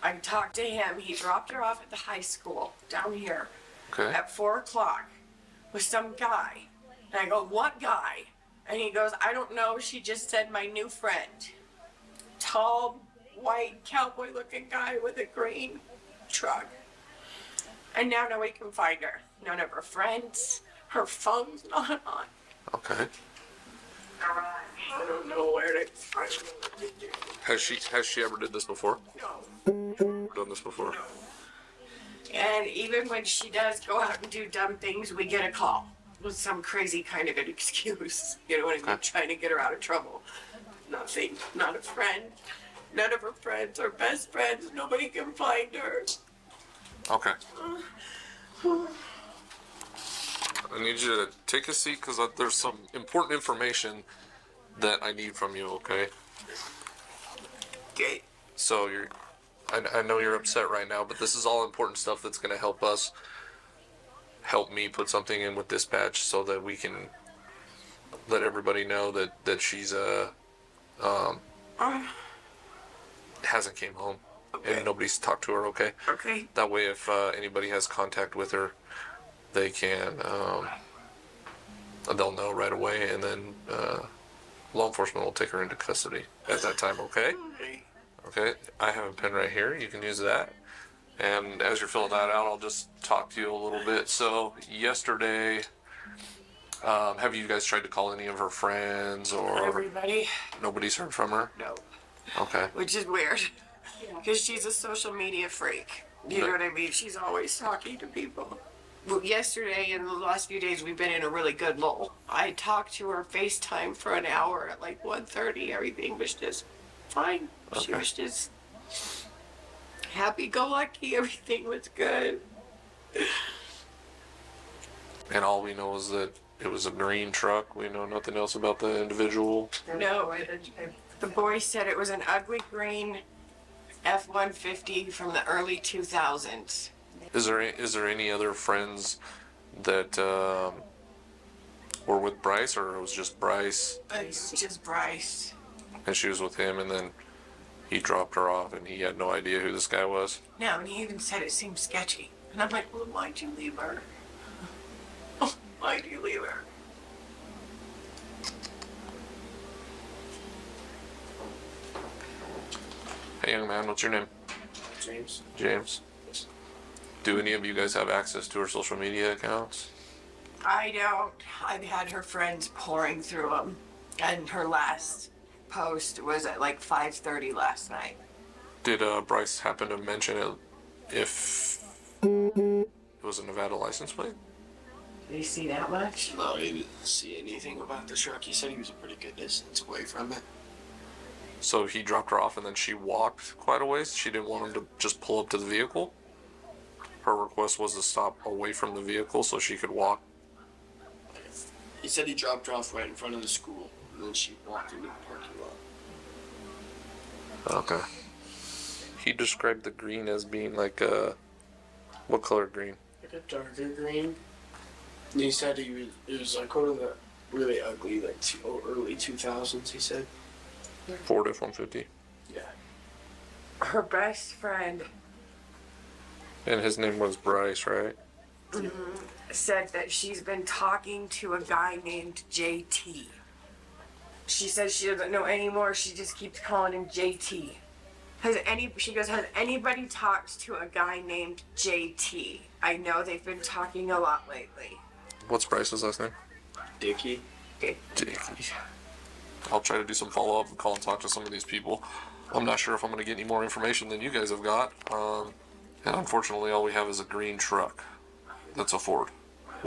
I talked to him. He dropped her off at the high school down here at 4 o'clock with some guy. And I go, what guy? And he goes, I don't know. She just said my new friend. Tall, white, cowboy-looking guy with a green truck. And now nobody can find her. None of her friends. Her phone's not on. Okay. I don't know where to find her. Has she ever did this before? No. Done this before? No. And even when she does go out and do dumb things, we get a call with some crazy kind of an excuse. You know what I mean? Trying to get her out of trouble. Nothing. Not a friend. None of her friends are best friends. Nobody can find her. Okay. I need you to take a seat because there's some important information that I need from you, okay? Okay. So I know you're upset right now, but this is all important stuff that's going to help me put something in with dispatch so that we can let everybody know that she's hasn't came home and nobody's talked to her, okay? Okay. That way if anybody has contact with her, they can they'll know right away, and then law enforcement will take her into custody at that time, okay? Okay, I have a pen right here. You can use that. And as you're filling that out, I'll just talk to you a little bit. So yesterday, have you guys tried to call any of her friends or Everybody? Nobody's heard from her? No. Okay. Which is weird. Because she's a social media freak. You know what I mean? She's always talking to people. Well, yesterday and the last few days, we've been in a really good lull. I talked to her FaceTime for an hour at like 1:30. Everything was just fine. Okay. She was just happy-go-lucky. Everything was good. And all we know is that it was a green truck. We know nothing else about the individual. No, the boy said it was an ugly green F-150 from the early 2000s. Is there any other friends that were with Bryce, or it was just Bryce? It's just Bryce. And she was with him, and then he dropped her off, and he had no idea who this guy was? No, and he even said it seemed sketchy. And I'm like, well, why'd you leave her? Why'd you leave her? Hey, young man, what's your name? James. James. Do any of you guys have access to her social media accounts? I don't. I've had her friends pouring through them. And her last post was at like 5:30 last night. Did Bryce happen to mention it if it was a Nevada license plate? Did you see that much? No, he didn't see anything about the truck. He said he was a pretty good distance away from it. So he dropped her off and then she walked quite a ways? She didn't want him to just pull up to the vehicle? Her request was to stop away from the vehicle so she could walk? He said he dropped her off right in front of the school, and then she walked into the parking lot. Okay. He described the green as being like a... What color green? Like a darker green. And he said it was like one of the really ugly, like early 2000s, he said. Ford F-150. Yeah. Her best friend And his name was Bryce, right? said that she's been talking to a guy named JT. She says she doesn't know anymore. She just keeps calling him JT. She goes, has anybody talked to a guy named JT? I know they've been talking a lot lately. What's Bryce's last name? Dickey. Dickey. I'll try to do some follow-up and call and talk to some of these people. I'm not sure if I'm going to get any more information than you guys have got. And unfortunately, all we have is a green truck. That's a Ford.